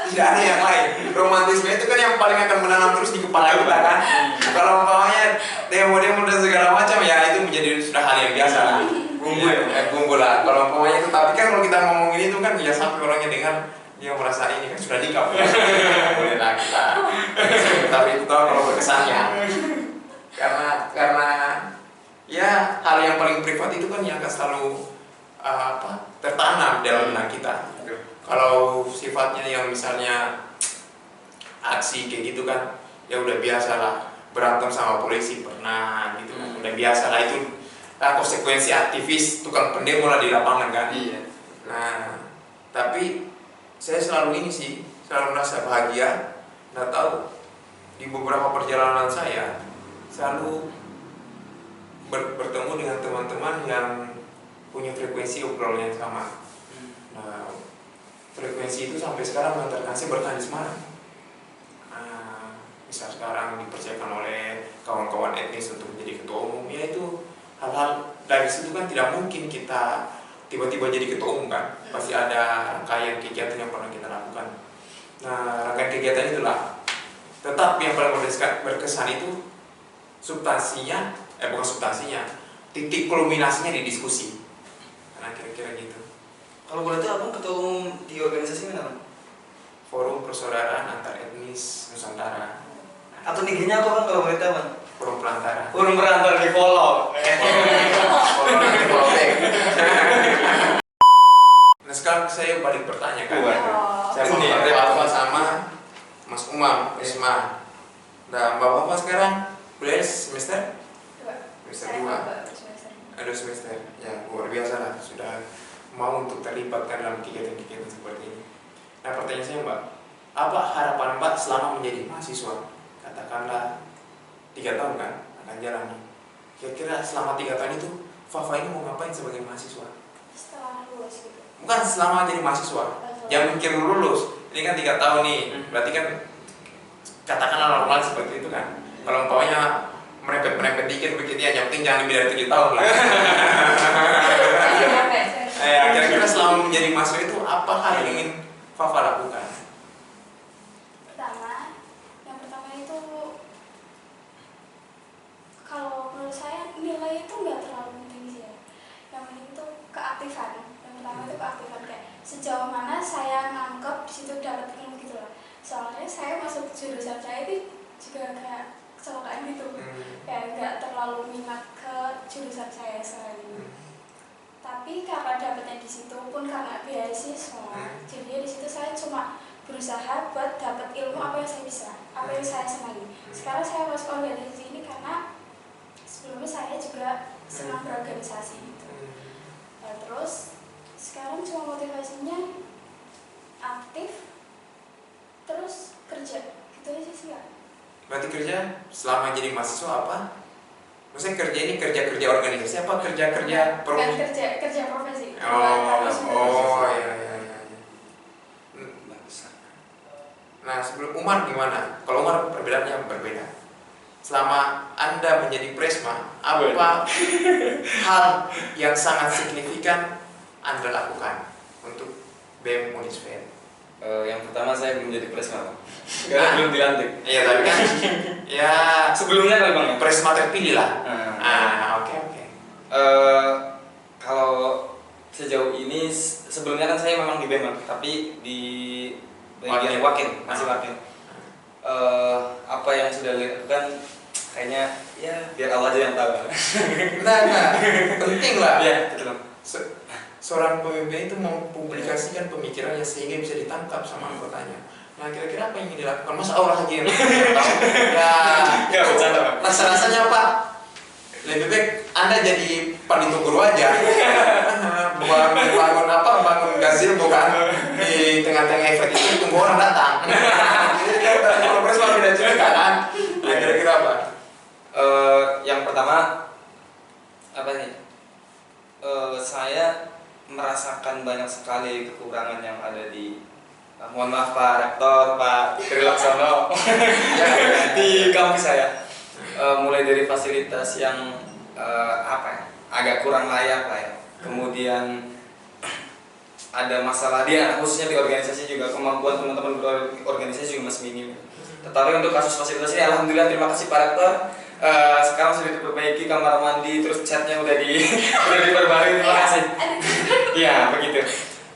Tidak ada yang lain. Romantisme itu kan yang paling akan menanam terus di kepala kita kan. Kalau umpamanya demo-demo dan segala macam, ya itu menjadi sudah hal yang biasa lah. Bumbu lah. Kalau umpamanya itu, tapi kan kalau kita ngomongin itu kan ya sampai orangnya dengar, dia merasa ini kan sudah nikah. Boleh lah kita. Tapi itu kalau berkesannya. Karena ya hal yang paling privat itu kan yang akan selalu tertanam dalam benak kita. Kalau sifatnya yang misalnya aksi kayak gitu kan, ya udah biasa lah, berantem sama polisi pernah gitu kan, udah biasa lah, itu konsekuensi aktivis tukang pendemo lah di lapangan kan. Iya. Nah, tapi saya selalu merasa bahagia. Nggak tahu, di beberapa perjalanan saya selalu bertemu dengan teman-teman yang punya frekuensi obrolan yang sama. Nah, frekuensi itu sampai sekarang mengantarkan saya bertahan di Semarang. Misal sekarang dipercayakan oleh kawan-kawan etnis untuk menjadi ketua umum, ya itu hal-hal dari situ kan tidak mungkin kita tiba-tiba jadi ketua umum kan. Pasti ada rangkaian kegiatan yang pernah kita lakukan. Nah, rangkaian kegiatan itulah. Tetap yang paling berkesan itu bukan substansinya, titik kulminasinya di diskusi. Nah, kira-kira gitu. Kalau boleh tahu abang ketua umum di organisasi mana? Forum Persaudaraan Antar Etnis Nusantara. Atau IG-nya apa bang kalau boleh tahu bang? Forum Perantara. Forum Perantara di follow. Nah, sekarang saya balik bertanya kan. Saya Ini, Bapak sama Mas Umam, Isma. Nah, Bapak sekarang kuliah semester? Semester 2. Ada semester. Ya, luar biasa lah, sudah mau untuk terlibat kan dalam kegiatan-kegiatan seperti ini. Nah, pertanyaan saya Mbak, apa harapan Mbak selama menjadi mahasiswa? Katakanlah 3 tahun kan akan jalani. Kira-kira selama 3 tahun itu Fafa ini mau ngapain sebagai mahasiswa? Setelah lulus gitu. Bukan selama jadi mahasiswa. Jangan mikir lulus. Ini kan 3 tahun nih. Berarti kan katakanlah normal seperti itu kan. Kalau umpamanya merepet dikit begitu ya, yang penting jangan lebih dari 7 tahun lah. Kira-kira selama menjadi mahasiswa itu apa hal yang ingin Fafa lakukan? Yang pertama itu kalau menurut saya nilai itu nggak terlalu penting sih ya. Yang penting itu keaktifan. Yang pertama itu keaktifan, kayak sejauh mana saya nangkep di situ dapat ilmu gitu lah. Soalnya saya masuk jurusan saya itu juga kayak kecelakaan gitu, kayak nggak terlalu minat ke jurusan saya sekarang ini. Tapi karena dapatnya di situ pun karena beasiswa, jadi di situ saya cuma berusaha buat dapat ilmu apa yang saya bisa, apa yang saya senangi. Sekarang saya masuk organisasi ini karena sebelumnya saya juga senang berorganisasi gitu. Nah, terus sekarang cuma motivasinya berarti kerja selama jadi mahasiswa apa? Maksudnya kerja ini kerja organisasi apa kerja profesi? Kerja profesi. Iya. Nah sebelum Umar gimana? Kalau Umar perbedaannya berbeda. Selama Anda menjadi Presma, apa hal yang sangat signifikan Anda lakukan untuk BEM Unisfer? Yang pertama saya belum jadi Presma, karena belum dilantik. Iya tapi kan, ya sebelumnya kali Bang ya? Presma terpilih lah. Oke. Kalau sejauh ini sebelumnya kan saya memang di BEM, tapi di bagian wakil, masih wakil. Apa yang sudah dilakukan kayaknya ya biar Allah aja yang tahu. Nah, penting lah. Ya, betul. Seorang pemimpin itu mempublikasikan pemikirannya sehingga bisa ditangkap sama anggotanya. Nah, kira-kira apa yang ingin dilakukan? Masa Allah lagi yang ya, bercanda. Rasa-rasanya Pak, lebih baik Anda jadi panitia guru aja. Bangun gazebo bukan di tengah-tengah efek itu tunggu orang datang. Jadi kalau Presma beda juga kan? Nah, kira-kira apa? Yang pertama apa nih? Saya merasakan banyak sekali kekurangan yang ada di mohon maaf Pak Rektor, Pak Trilaksono di kampus saya. Mulai dari fasilitas yang agak kurang layak lah ya. Kemudian ada masalah dia khususnya di organisasi juga, kemampuan teman-teman berorganisasi juga masih minim. Tetapi untuk kasus fasilitas ini alhamdulillah terima kasih Pak Rektor. Sekarang sudah diperbaiki kamar mandi, terus catnya udah diperbarui, terima kasih. Iya begitu.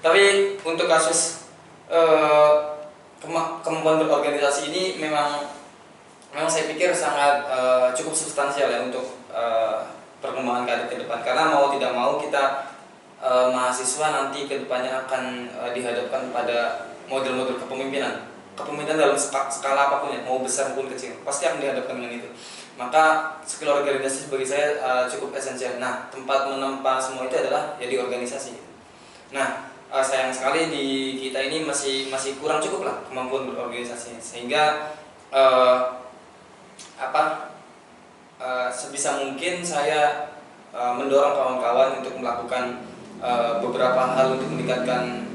Tapi untuk kasus kemampuan berorganisasi ini memang saya pikir sangat cukup substansial ya untuk perkembangan karir ke depan. Karena mau tidak mau kita mahasiswa nanti ke depannya akan dihadapkan pada model-model kepemimpinan dalam skala apapun ya, mau besar maupun kecil, pasti akan dihadapkan dengan itu. Maka skill organisasi bagi saya cukup esensial. Nah, tempat menempa semua itu adalah ya di organisasi. Nah, sayang sekali di kita ini masih kurang cukup lah kemampuan berorganisasi, sehingga sebisa mungkin saya mendorong kawan-kawan untuk melakukan beberapa hal untuk meningkatkan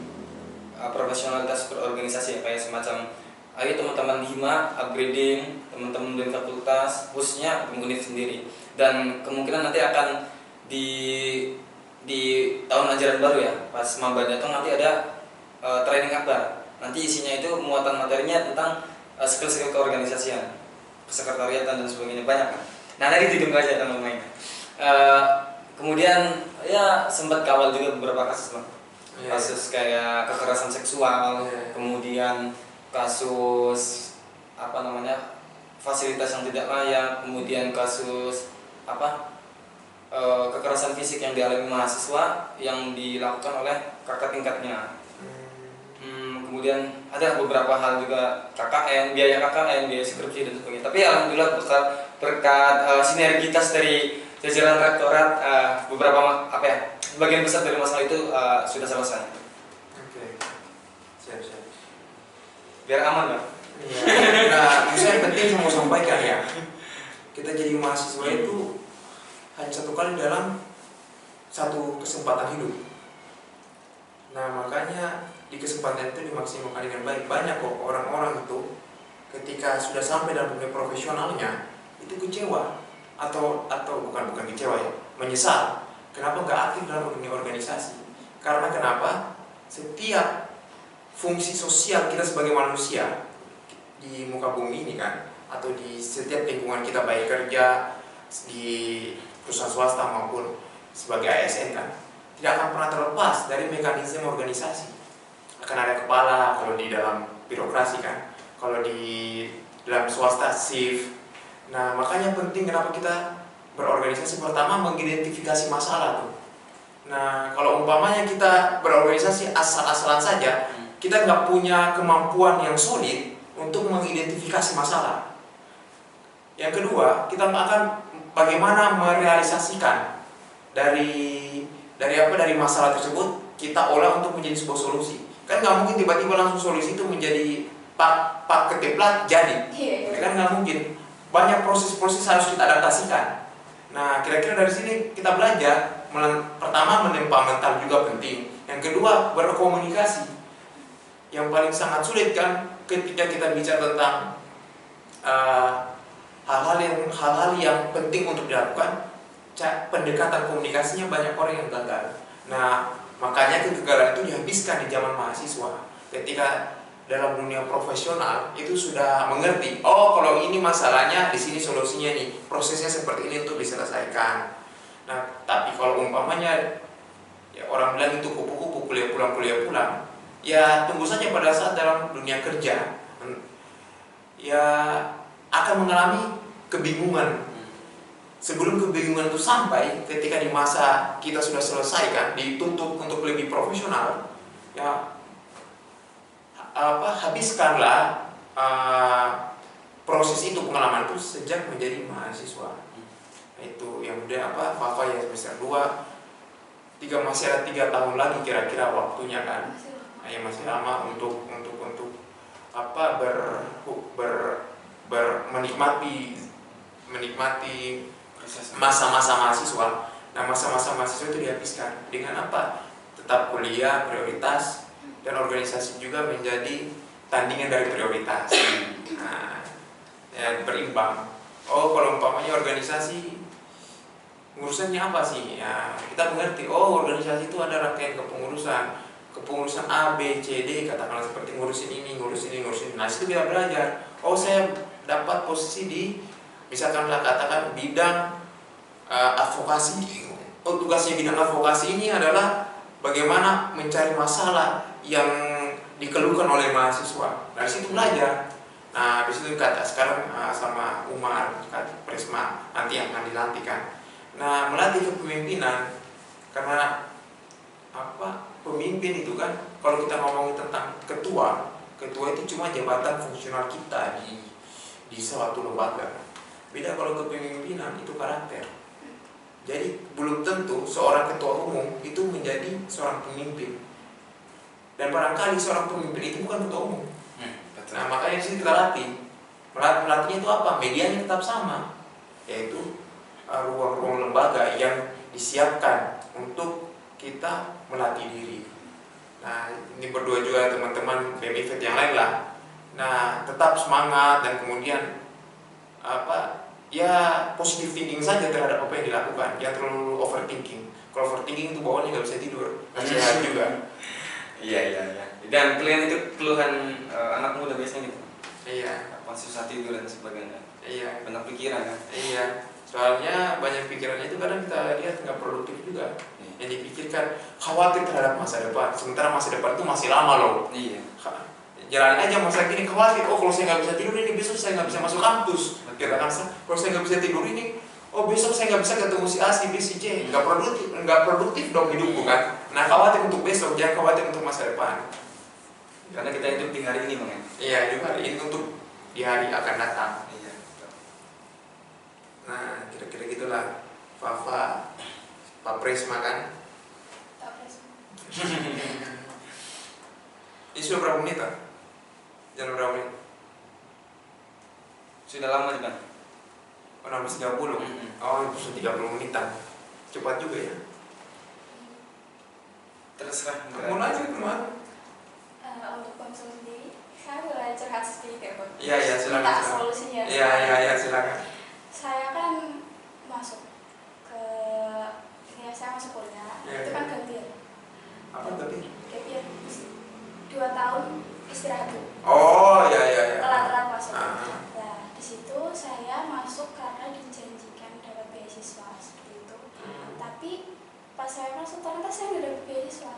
profesionalitas berorganisasi, kayak semacam ayo teman-teman hima upgrading, teman-teman dari fakultas khususnya unit sendiri, dan kemungkinan nanti akan di tahun ajaran baru ya, pas maba datang nanti ada training akbar. Nanti isinya itu muatan materinya tentang skill-skill keorganisasian, kesekretariatan dan sebagainya, banyak kan. Nah tadi ditunggu aja teman-teman. Kemudian ya sempat kawal juga beberapa kasus Bang. Kasus kayak kekerasan seksual, kemudian kasus fasilitas yang tidak layak, kemudian kasus kekerasan fisik yang dialami mahasiswa yang dilakukan oleh kakak tingkatnya. Kemudian ada beberapa hal juga biaya KKN, biaya skripsi dan sebagainya. Tapi alhamdulillah berkat sinergitas dari jajaran rektorat, beberapa bagian besar dari masalah itu sudah selesai. Oke. Siap. Biar aman Bang. Iya. Nah, yang penting saya mau sampaikan ya. Kita jadi mahasiswa itu hanya satu kali dalam satu kesempatan hidup. Nah, makanya di kesempatan itu dimaksimalkan dengan baik. Banyak kok orang-orang itu ketika sudah sampai dalam dunia profesionalnya itu kecewa atau bukan kecewa ya, menyesal kenapa nggak aktif dalam dunia organisasi. Karena kenapa? Setiap fungsi sosial kita sebagai manusia di muka bumi ini kan, atau di setiap lingkungan kita, baik kerja di perusahaan swasta maupun sebagai ASN kan, tidak akan pernah terlepas dari mekanisme organisasi. Akan ada kepala kalau di dalam birokrasi kan, kalau di dalam swasta shift. Nah makanya penting kenapa kita berorganisasi. Pertama mengidentifikasi masalah tuh. Nah kalau umpamanya kita berorganisasi asal-asalan saja, kita nggak punya kemampuan yang solid untuk mengidentifikasi masalah. Yang kedua, kita akan bagaimana merealisasikan dari masalah tersebut kita olah untuk menjadi sebuah solusi. Kan nggak mungkin tiba-tiba langsung solusi itu menjadi pak keteplat jadi. Kan nggak mungkin. banyak proses-proses harus kita adaptasikan. Nah, kira-kira dari sini kita belajar, pertama menempa mental juga penting. Yang kedua, berkomunikasi. Yang paling sangat sulit kan ketika kita bicara tentang hal-hal yang penting untuk dilakukan, pendekatan komunikasinya banyak orang yang gagal. Nah, makanya kegagalan itu dihabiskan di zaman mahasiswa. Ketika dalam dunia profesional itu sudah mengerti, oh kalau ini masalahnya, di sini solusinya nih, prosesnya seperti ini untuk diselesaikan. Nah, tapi kalau umpamanya ya orang bilang itu kupu-kupu kuliah pulang, ya tunggu saja pada saat dalam dunia kerja ya akan mengalami kebingungan. Sebelum kebingungan itu sampai, ketika di masa kita sudah selesaikan, dituntut untuk lebih profesional, ya habiskanlah proses itu, pengalaman itu sejak menjadi mahasiswa. Itu yang udah Fafa ya semester 2, masih ada 3 tahun lagi kira-kira waktunya kan. Nah, ya masih lama untuk menikmati masa-masa mahasiswa. Nah, masa-masa mahasiswa itu dihabiskan dengan apa? Tetap kuliah prioritas, dan organisasi juga menjadi tandingan dari prioritas. Nah, ya berimbang. Oh, kalau umpamanya organisasi pengurusannya apa sih? Ya, kita mengerti, oh organisasi itu ada rangkaian kepengurusan A, B, C, D, katakanlah seperti ngurusin ini. Nah, itu kita belajar. Oh, saya dapat posisi di, misalkanlah katakan bidang advokasi. Oh, tugasnya bidang advokasi ini adalah bagaimana mencari masalah yang dikeluhkan oleh mahasiswa. Dari situ belajar. Nah, dari situ kata sekarang sama Umar, Prisma nanti yang akan dilantikan. Nah, melatih kepemimpinan, karena pemimpin itu kan, kalau kita ngomongin tentang ketua itu cuma jabatan fungsional kita di suatu lembaga. Beda kalau kepemimpinan itu karakter. Jadi belum tentu seorang ketua umum itu menjadi seorang pemimpin. Dan barangkali seorang pemimpin itu bukan ketua umum. Nah, makanya sih kita latih. Melatihnya itu apa? Medianya tetap sama, yaitu ruang-ruang lembaga yang disiapkan untuk kita melatih diri. Nah, ini berdua juga teman-teman benefit yang lain lah. Nah, tetap semangat dan kemudian ya positive thinking saja terhadap apa yang dilakukan. Jangan terlalu overthinking. Kalau overthinking itu bawaannya nggak bisa tidur, nggak sehat juga. Iya. Dan keluhan anak muda biasanya gitu. Iya. Susah tidur dan sebagainya. Iya. Banyak pikiran kan. Iya. Soalnya banyak pikirannya itu kadang kita lihat nggak produktif juga. Yang dipikirkan khawatir terhadap masa depan. Sementara masa depan itu masih lama loh. Iya. Jalanin aja masa kini khawatir. Oh, kalau saya nggak bisa tidur ini, besok saya nggak bisa masuk kampus. Kita kan, kalau saya nggak bisa tidur ini, oh besok saya nggak bisa ketemu si A, si B, si C. Nggak produktif dong hidupku kan. Nah, khawatir untuk besok, jangan khawatir untuk masa depan. Karena kita hidup di hari ini, Bang. Iya, hidup hari ini untuk di hari akan datang. Iya. Nah, kira-kira gitulah. Fafa, Pak Prisma kan. Ini sudah berapa menit kan? Jangan berapa menit? Sudah lama nih, Bang. Oh, nambah 30. Oh, itu sudah 30 menitan. Cepat juga ya. Terserah. Mau nanya kemana? Untuk konsul sendiri, saya boleh curhat sedikit ya, Bang? Iya, silakan. Minta solusinya. Iya, silakan. Saya kan masuk ke, ya saya masuk kuliah, itu kan gantian. Apa tadi? Gantian 2 tahun istirahat dulu. Oh, iya. Telat masuk. Nah, di situ saya masuk karena dijanjikan dapat beasiswa seperti itu. Tapi pas saya masuk ternyata saya nggak dapat beasiswa.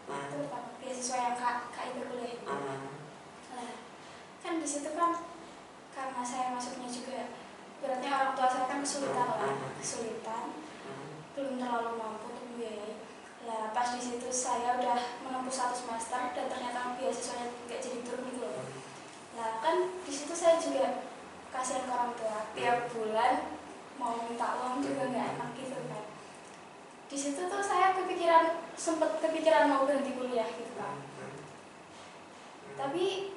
Itu beasiswa yang KIP kuliah. Nah, kan di situ kan karena saya masuknya juga berarti orang tua saya kan kesulitan, belum terlalu mampu untuk membiayai. Nah, pas di situ saya udah menempuh 1 semester dan ternyata beasiswanya nggak jadi turun gitu loh. Nah, kan di situ saya juga kasihan ke orang tua, tiap bulan mau minta uang juga nggak enak gitu kan. Di situ tuh saya sempat kepikiran mau berhenti kuliah gitu kan. Tapi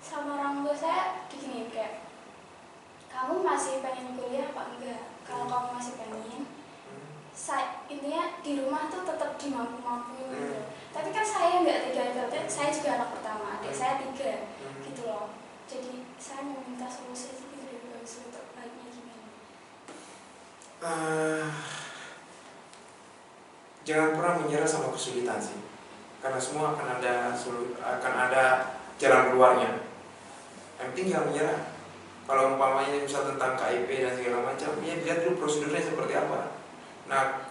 sama orang tua saya diginiin kayak, kamu masih pengen kuliah apa enggak? Kalau kamu masih pengen, intinya di rumah tuh tetap dimampu-mampuin gitu. Tapi kan saya nggak tiga itu, saya juga anak pertama, adik saya 3 gitu loh. Jadi saya mau minta solusi gitu dari Bagus untuk baiknya gimana? Jangan pernah menyerah sama kesulitan sih, karena semua akan ada jalan keluarnya. Yang penting jangan menyerah. Kalau umpamanya misal tentang KIP dan segala macam, ya lihat dulu prosedurnya seperti apa. Nah,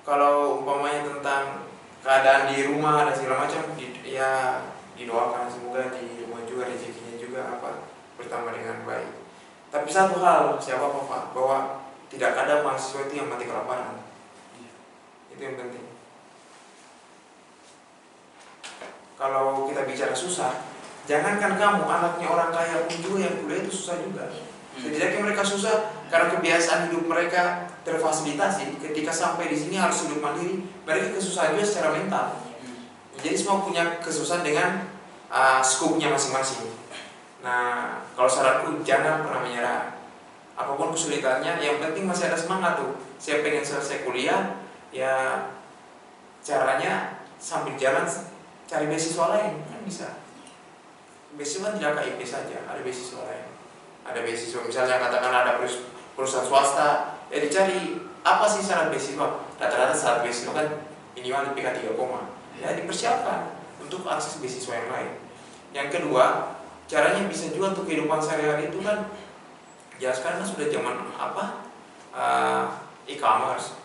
kalau umpamanya tentang keadaan di rumah dan segala macam, ya didoakan semoga di rumah juga rezekinya juga bertambah dengan baik. Tapi satu hal, siapa Pak, bahwa tidak ada mahasiswa itu yang mati kelaparan. Itu yang penting. Kalau kita bicara susah, jangankan kamu, anaknya orang kaya pun juga yang kuliah itu susah juga. Setidaknya mereka susah karena kebiasaan hidup mereka terfasilitasi. Ketika sampai di sini harus hidup mandiri, mereka kesusahan juga secara mental. Jadi semua punya kesusahan dengan skupnya masing-masing. Nah, kalau saranku jangan pernah menyerah. Apapun kesulitannya, yang penting masih ada semangat tuh. Saya pengen selesai kuliah, ya caranya sambil jalan cari beasiswa lain kan bisa. Beasiswa tidak KIP saja, ada beasiswa lain. Ada beasiswa misalnya katakan ada perusahaan swasta, ya dicari apa sih syarat beasiswa. Rata-rata syarat beasiswa kan minimal IPK 3, ya dipersiapkan untuk akses beasiswa yang lain. Yang kedua, caranya bisa juga untuk kehidupan sehari-hari itu kan, ya sekarang kan sudah zaman e-commerce.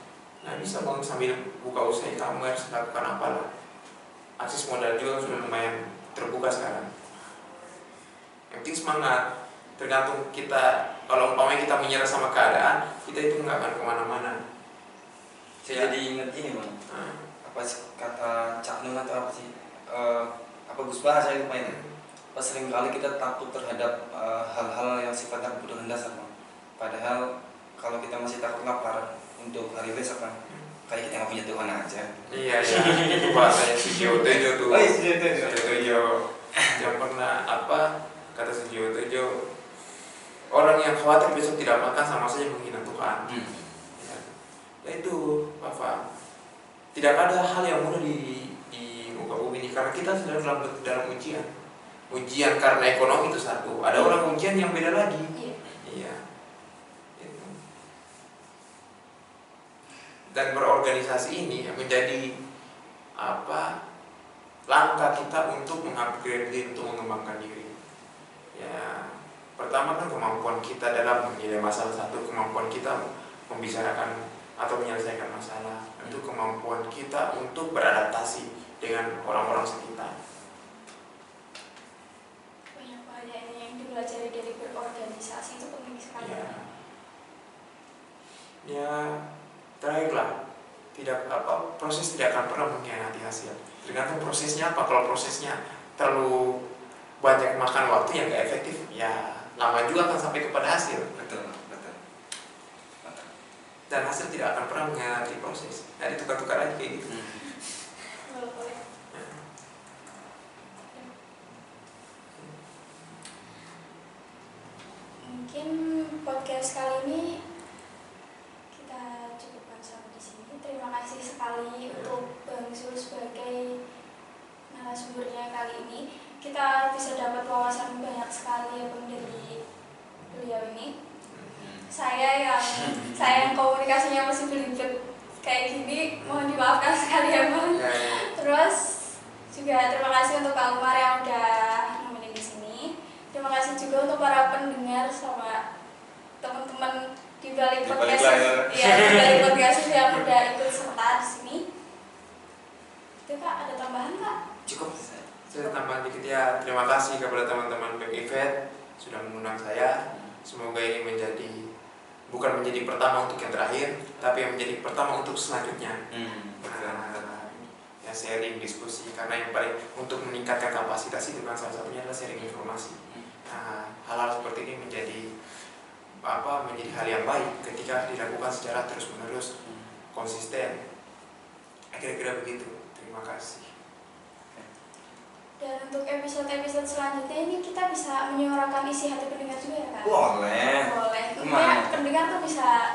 Nah bisa bangun sambil buka usaha e-commerce, lakukan apalah. Akses modal juga sudah lumayan terbuka sekarang. Yang penting semangat. Tergantung kita, kalau umpamanya kita menyerah sama keadaan, kita itu nggak akan kemana-mana. Saya jadi ingat ini Bang, apa sih kata Cak Nun atau apa sih, apa Gus Bah saya lupa ini. Pas seringkali kita takut terhadap hal-hal yang sifatnya kebutuhan dasar Bang. Padahal kalau kita masih takut lapar untuk hari besok kan, kayak kita nggak punya Tuhan aja. Iya itu Pak, saya Sujiwo Tejo tuh. Oh iya Sujiwo Tejo. Yang pernah kata Sujiwo Tejo, orang yang khawatir besok tidak makan sama saja menghina Tuhan. Ya itu Bapak, tidak ada hal yang mudah di muka bumi ini, karena kita sedang dalam ujian karena ekonomi itu satu, ada orang ujian yang beda lagi. Iya. Itu. Dan berorganisasi ini menjadi langkah kita untuk mengupgrade diri, untuk mengembangkan diri. Ya, pertama kan kemampuan kita dalam menilai masalah, satu kemampuan kita membicarakan atau menyelesaikan masalah, itu kemampuan kita untuk beradaptasi dengan orang-orang sekitar. Banyak yang dipelajari dari berorganisasi itu penting sekali. Ya terakhirlah, proses tidak akan pernah mengkhianati hasil. Tergantung prosesnya apa. Kalau prosesnya terlalu banyak makan waktu yang nggak efektif, ya lama juga akan sampai kepada hasil. Betul. Dan hasil tidak akan pernah mengkhianati proses. Jadi tukar-tukar aja kayak gitu. Mungkin podcast kali ini kita cukupkan sampai di sini. Terima kasih sekali untuk Bang Zul sebagai narasumbernya kali ini. Kita bisa dapat wawasan banyak sekali ya Bang dari beliau ini. Saya yang komunikasinya masih belibet kayak gini, mohon dimaafkan sekali ya Bang. Terus juga terima kasih untuk Kang Umar yang udah nemenin di sini. Terima kasih juga untuk para pendengar sama teman-teman di balik podcast yang udah ikut serta di sini. Itu Kak, ada tambahan Kak? Cukup. Saya tambahan dikit ya. Terima kasih kepada teman-teman BEM Event sudah mengundang saya. Semoga ini bukan menjadi pertama untuk yang terakhir, tapi yang menjadi pertama untuk selanjutnya. Ya sharing, diskusi, karena yang paling untuk meningkatkan kapasitas itu kan salah satunya adalah sharing informasi. Nah, hal-hal seperti ini menjadi hal yang baik ketika dilakukan secara terus-menerus, konsisten. Kira-kira begitu. Terima kasih. Dan untuk episode-episode selanjutnya ini kita bisa menyuarakan isi hati pendengar juga ya Kak? Boleh. Boleh. Kemana? Pendengar tuh bisa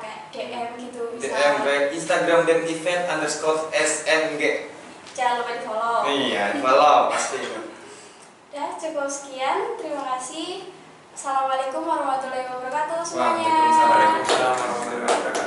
kayak DM gitu. Bisa. DM baik Instagram dan event_smg. Jangan lupa di follow. Iya, di follow pasti. Ya, cukup sekian. Terima kasih. Assalamualaikum warahmatullahi wabarakatuh semuanya. Waalaikumsalam. Waalaikumsalam warahmatullahi wabarakatuh.